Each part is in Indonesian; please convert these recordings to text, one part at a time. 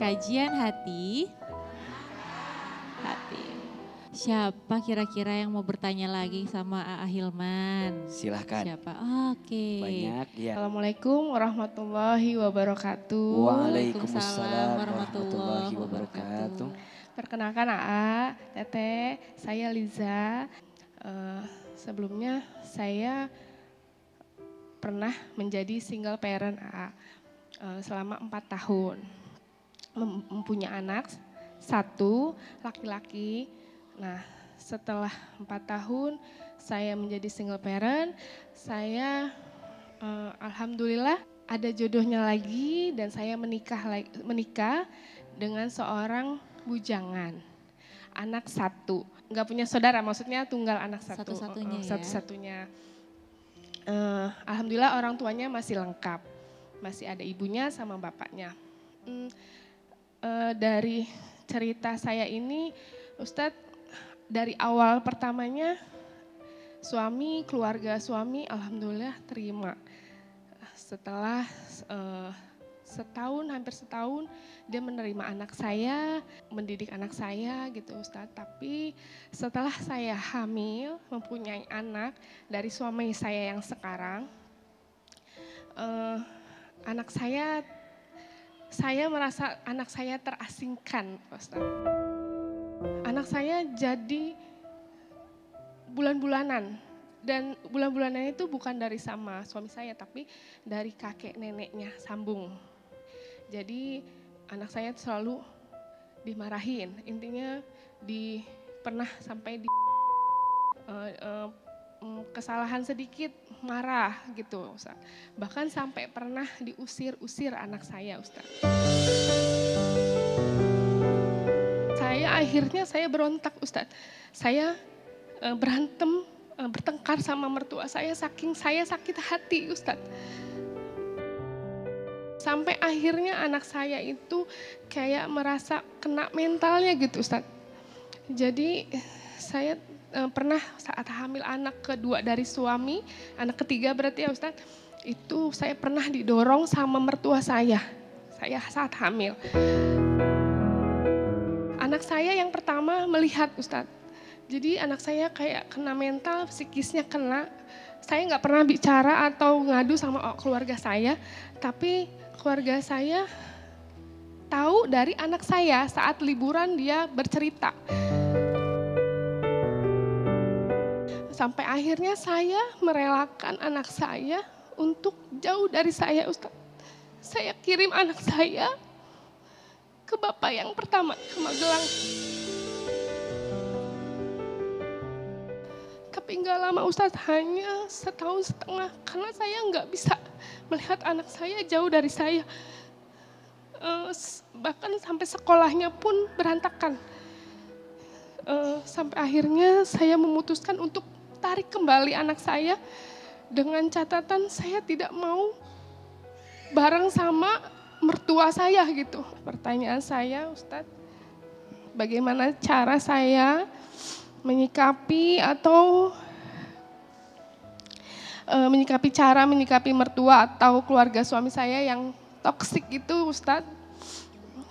kajian hati. Siapa kira-kira yang mau bertanya lagi sama Aa Hilman? Silahkan. Siapa? Oke. Banyak ya. Assalamualaikum warahmatullahi wabarakatuh. Waalaikumsalam warahmatullahi wabarakatuh. Perkenalkan Aa, Teteh, saya Liza. Sebelumnya saya pernah menjadi single parent Aa selama 4 tahun. Mempunyai anak 1, laki-laki. Nah, setelah 4 tahun saya menjadi single parent, saya alhamdulillah ada jodohnya lagi dan saya menikah dengan seorang bujangan. Anak 1, nggak punya saudara, maksudnya tunggal anak 1. Satu-satunya ya? Satu-satunya. Alhamdulillah orang tuanya masih lengkap, masih ada ibunya sama bapaknya. Dari cerita saya ini, Ustadz, dari awal pertamanya keluarga suami alhamdulillah terima. Setelah hampir setahun dia menerima anak saya, mendidik anak saya gitu Ustadz. Tapi setelah saya hamil, mempunyai anak dari suami saya yang sekarang, saya merasa anak saya terasingkan Ustadz. Anak saya jadi bulan-bulanan, dan bulan-bulanan itu bukan dari sama suami saya, tapi dari kakek neneknya sambung. Jadi anak saya selalu dimarahin, intinya pernah sampai di kesalahan sedikit marah gitu Ustaz. Bahkan sampai pernah diusir anak saya Ustaz. Akhirnya saya berontak Ustadz. Saya berantem, bertengkar sama mertua saya, saking saya sakit hati Ustadz. Sampai akhirnya anak saya itu kayak merasa kena mentalnya gitu Ustadz. Jadi saya pernah saat hamil anak kedua dari suami, anak ketiga berarti ya Ustadz, itu saya pernah didorong sama mertua saya saat hamil. Anak saya yang pertama melihat Ustadz, jadi anak saya kayak kena mental, psikisnya kena. Saya nggak pernah bicara atau ngadu sama keluarga saya, tapi keluarga saya tahu dari anak saya saat liburan dia bercerita. Sampai akhirnya saya merelakan anak saya untuk jauh dari saya Ustadz. Saya kirim anak saya ke bapak yang pertama, ke Magelang. Tapi nggak lama Ustadz, hanya 1,5 tahun, karena saya nggak bisa melihat anak saya jauh dari saya. Bahkan sampai sekolahnya pun berantakan. Sampai akhirnya saya memutuskan untuk tarik kembali anak saya dengan catatan saya tidak mau bareng sama mertua saya gitu. Pertanyaan saya Ustadz, bagaimana cara saya menyikapi atau menyikapi mertua atau keluarga suami saya yang toksik itu Ustadz.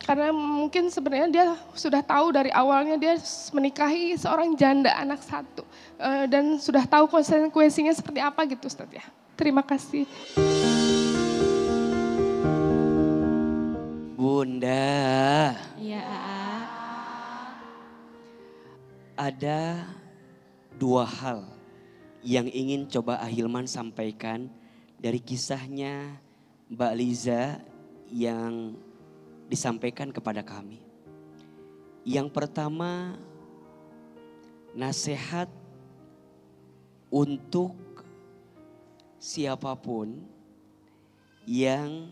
Karena mungkin sebenarnya dia sudah tahu dari awalnya dia menikahi seorang janda anak 1. Dan sudah tahu konsekuensinya seperti apa gitu Ustadz ya. Terima kasih. Bunda. Iya, Aa. Ada 2 hal yang ingin coba Ahilman sampaikan dari kisahnya Mbak Liza yang disampaikan kepada kami. Yang pertama, nasihat untuk siapapun yang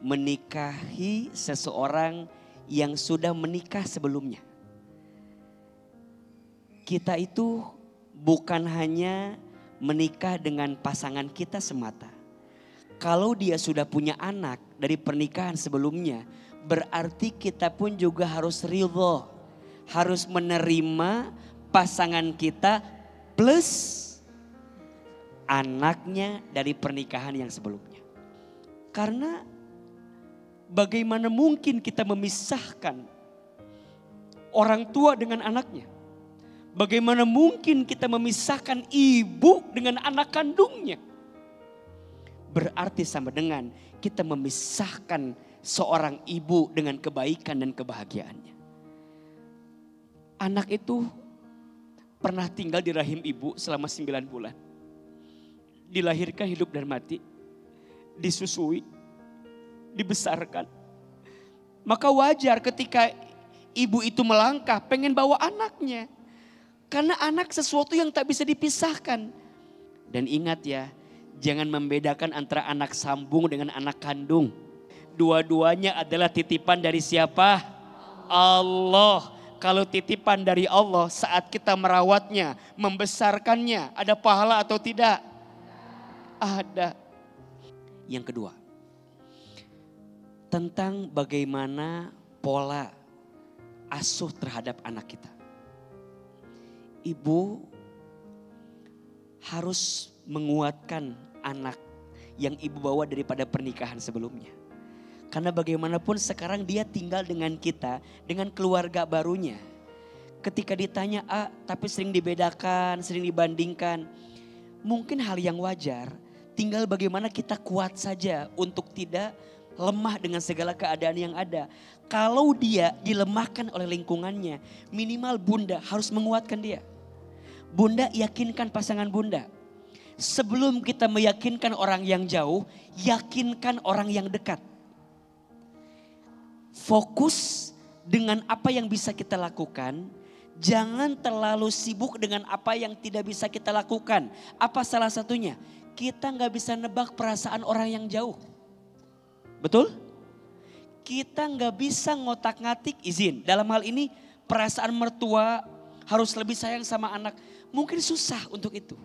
menikahi seseorang yang sudah menikah sebelumnya. Kita itu bukan hanya menikah dengan pasangan kita semata. Kalau dia sudah punya anak dari pernikahan sebelumnya, berarti kita pun juga harus ridho, harus menerima pasangan kita plus anaknya dari pernikahan yang sebelumnya. Karena bagaimana mungkin kita memisahkan orang tua dengan anaknya? Bagaimana mungkin kita memisahkan ibu dengan anak kandungnya? Berarti sama dengan kita memisahkan seorang ibu dengan kebaikan dan kebahagiaannya. Anak itu pernah tinggal di rahim ibu selama 9 bulan. Dilahirkan hidup dan mati, disusui, dibesarkan. Maka wajar ketika ibu itu melangkah pengen bawa anaknya. Karena anak sesuatu yang tak bisa dipisahkan. Dan ingat ya, jangan membedakan antara anak sambung dengan anak kandung. Dua-duanya adalah titipan dari siapa? Allah. Kalau titipan dari Allah, saat kita merawatnya, membesarkannya, ada pahala atau tidak? Ada. Yang kedua, tentang bagaimana pola asuh terhadap anak kita. Ibu harus menguatkan anak yang ibu bawa daripada pernikahan sebelumnya. Karena bagaimanapun sekarang dia tinggal dengan kita, dengan keluarga barunya. Ketika ditanya tapi sering dibedakan, sering dibandingkan. Mungkin hal yang wajar, tinggal bagaimana kita kuat saja untuk tidak lemah dengan segala keadaan yang ada. Kalau dia dilemahkan oleh lingkungannya, minimal bunda harus menguatkan dia. Bunda yakinkan pasangan bunda. Sebelum kita meyakinkan orang yang jauh, yakinkan orang yang dekat. Fokus dengan apa yang bisa kita lakukan. Jangan terlalu sibuk dengan apa yang tidak bisa kita lakukan. Apa salah satunya? Kita gak bisa nebak perasaan orang yang jauh. Betul? Kita gak bisa ngotak-ngatik izin. Dalam hal ini perasaan mertua harus lebih sayang sama anak. Mungkin susah untuk itu.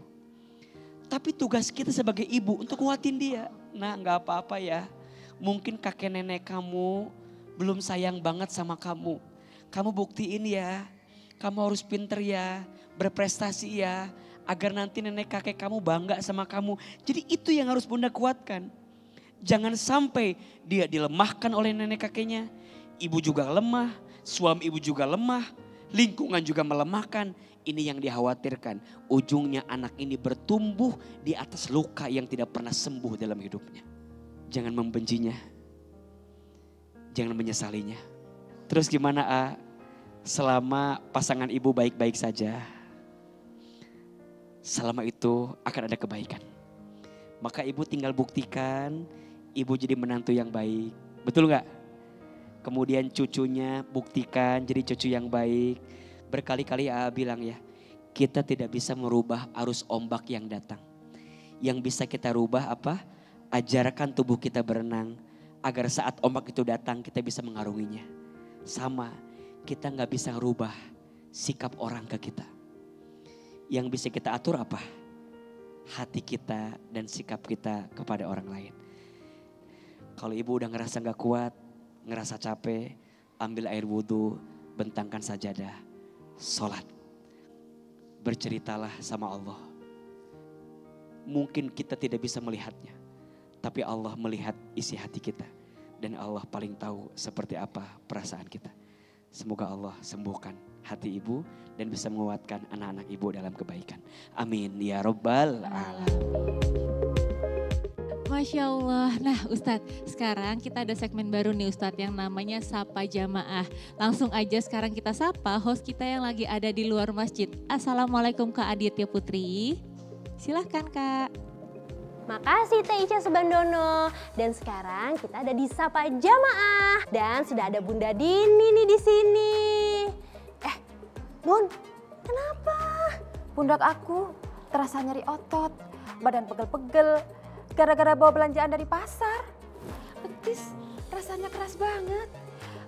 Tapi tugas kita sebagai ibu untuk nguatin dia. Nah gak apa-apa ya. Mungkin kakek nenek kamu belum sayang banget sama kamu. Kamu buktiin ya. Kamu harus pinter ya. Berprestasi ya. Agar nanti nenek kakek kamu bangga sama kamu. Jadi itu yang harus bunda kuatkan. Jangan sampai dia dilemahkan oleh nenek kakeknya. Ibu juga lemah. Suami ibu juga lemah. Lingkungan juga melemahkan. Ini yang dikhawatirkan. Ujungnya anak ini bertumbuh di atas luka yang tidak pernah sembuh dalam hidupnya. Jangan membencinya. Jangan menyesalinya. Terus gimana selama pasangan ibu baik-baik saja. Selama itu akan ada kebaikan. Maka ibu tinggal buktikan ibu jadi menantu yang baik. Betul gak? Kemudian cucunya buktikan jadi cucu yang baik. Berkali-kali bilang ya, kita tidak bisa merubah arus ombak yang datang. Yang bisa kita rubah apa? Ajarkan tubuh kita berenang. Agar saat ombak itu datang kita bisa mengarunginya. Sama, kita gak bisa merubah sikap orang ke kita. Yang bisa kita atur apa? Hati kita dan sikap kita kepada orang lain. Kalau ibu udah ngerasa gak kuat, ngerasa capek, ambil air wudhu, bentangkan sajadah, sholat. Berceritalah sama Allah. Mungkin kita tidak bisa melihatnya, tapi Allah melihat isi hati kita. Dan Allah paling tahu seperti apa perasaan kita. Semoga Allah sembuhkan hati ibu dan bisa menguatkan anak-anak ibu dalam kebaikan. Amin ya Rabbal Alamin. Masya Allah. Nah Ustadz, sekarang kita ada segmen baru nih Ustadz yang namanya Sapa Jamaah. Langsung aja sekarang kita sapa host kita yang lagi ada di luar masjid. Assalamualaikum Kak Aditya Putri. Silahkan Kak. Makasih Teh Ica Subandono. Dan sekarang kita ada di Sapa Jamaah. Dan sudah ada Bunda Dini nih di sini. Bun, kenapa? Pundak aku terasa nyeri otot, badan pegel-pegel, gara-gara bawa belanjaan dari pasar. Betis, rasanya keras banget.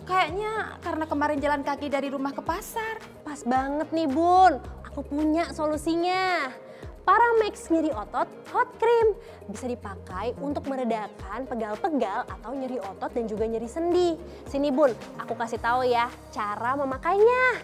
Kayaknya karena kemarin jalan kaki dari rumah ke pasar. Pas banget nih Bun, aku punya solusinya. Paramex nyeri otot hot cream bisa dipakai untuk meredakan pegal-pegal atau nyeri otot dan juga nyeri sendi. Sini Bun, aku kasih tahu ya cara memakainya.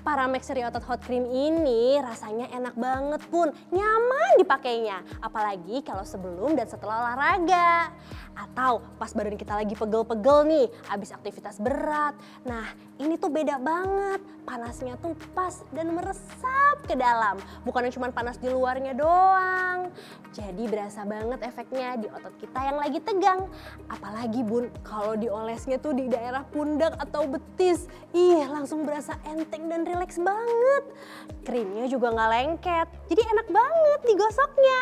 Paramex Nyeri Otot Hot Cream ini rasanya enak banget Bun, nyaman dipakainya. Apalagi kalau sebelum dan setelah olahraga. Atau pas badan kita lagi pegel-pegel nih, abis aktivitas berat. Nah ini tuh beda banget, panasnya tuh pas dan meresap ke dalam. Bukan cuma panas di luarnya doang. Jadi berasa banget efeknya di otot kita yang lagi tegang. Apalagi Bun, kalau diolesnya tuh di daerah pundak atau betis. Ih langsung berasa enteng dan rileks banget. Krimnya juga nggak lengket, jadi enak banget digosoknya.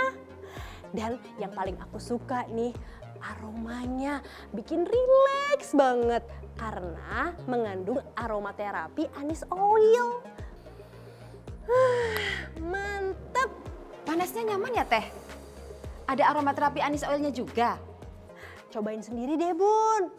Dan yang paling aku suka nih, aromanya bikin rileks banget karena mengandung aromaterapi anis oil. Mantep. Panasnya nyaman ya Teh? Ada aromaterapi anis oilnya juga? Cobain sendiri deh Bun.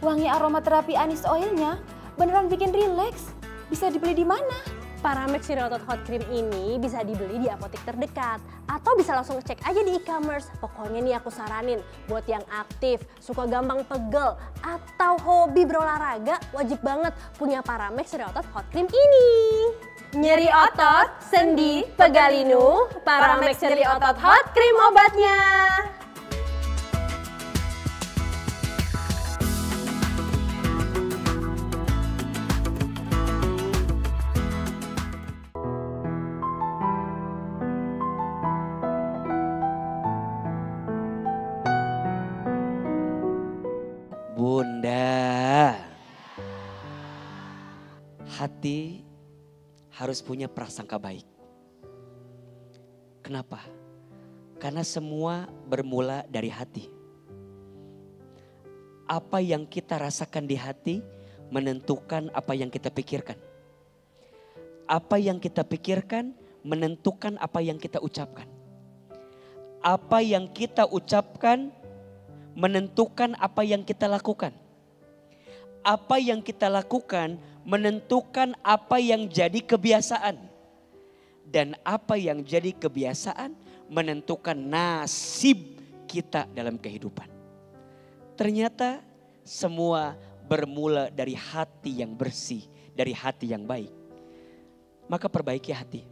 Wangi aromaterapi anis oilnya beneran bikin rileks. Bisa dibeli di mana? Paramex Nyeri Otot Hot Cream ini bisa dibeli di apotek terdekat atau bisa langsung cek aja di e-commerce. Pokoknya nih aku saranin buat yang aktif, suka gampang pegel atau hobi berolahraga, wajib banget punya Paramex Nyeri Otot Hot Cream ini. Nyeri otot, sendi, pegalinu, Paramex Nyeri Otot Hot Cream obatnya. Bunda, hati harus punya prasangka baik. Kenapa? Karena semua bermula dari hati. Apa yang kita rasakan di hati menentukan apa yang kita pikirkan. Apa yang kita pikirkan menentukan apa yang kita ucapkan. Apa yang kita ucapkan menentukan apa yang kita lakukan. Apa yang kita lakukan menentukan apa yang jadi kebiasaan. Dan apa yang jadi kebiasaan menentukan nasib kita dalam kehidupan. Ternyata semua bermula dari hati yang bersih, dari hati yang baik. Maka perbaiki hati,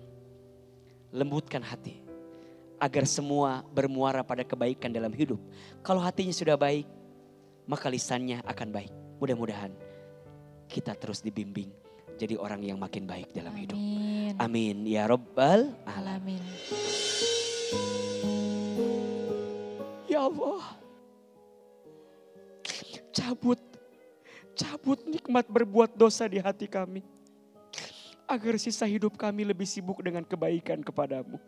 lembutkan hati. Agar semua bermuara pada kebaikan dalam hidup. Kalau hatinya sudah baik, maka lisannya akan baik. Mudah-mudahan kita terus dibimbing jadi orang yang makin baik dalam hidup. Amin. Ya Rabbal Alamin. Ya Allah. Cabut nikmat berbuat dosa di hati kami. Agar sisa hidup kami lebih sibuk dengan kebaikan kepadamu.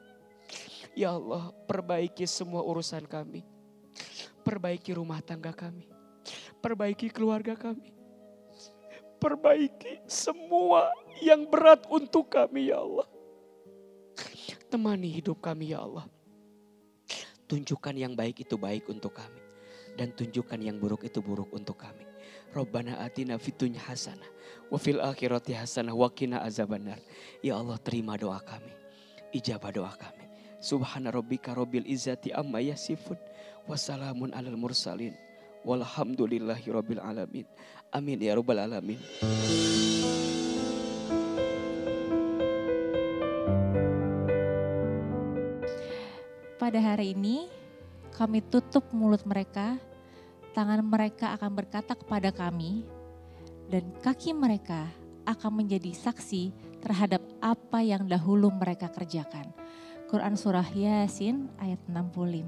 Ya Allah, perbaiki semua urusan kami. Perbaiki rumah tangga kami. Perbaiki keluarga kami. Perbaiki semua yang berat untuk kami ya Allah. Temani hidup kami ya Allah. Tunjukkan yang baik itu baik untuk kami. Dan tunjukkan yang buruk itu buruk untuk kami. Rabbana atina fitunya hasanah. Wa fil akhirati hasanah wa qina azabannar. Ya Allah, terima doa kami. Ijabah doa kami. Subhana rabbika rabbil izzati amma yasifun. Wassalamun alal mursalin. Walhamdulillahi rabbil alamin. Amin ya rabbal alamin. Pada hari ini kami tutup mulut mereka. Tangan mereka akan berkata kepada kami. Dan kaki mereka akan menjadi saksi terhadap apa yang dahulu mereka kerjakan. Quran Surah Yasin ayat 65.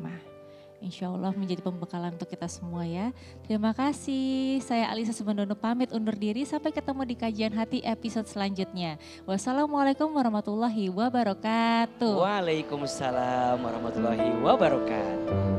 Insya Allah menjadi pembekalan untuk kita semua ya. Terima kasih. Saya Alisa Subandono pamit undur diri. Sampai ketemu di Kajian Hati episode selanjutnya. Wassalamualaikum warahmatullahi wabarakatuh. Waalaikumsalam warahmatullahi wabarakatuh.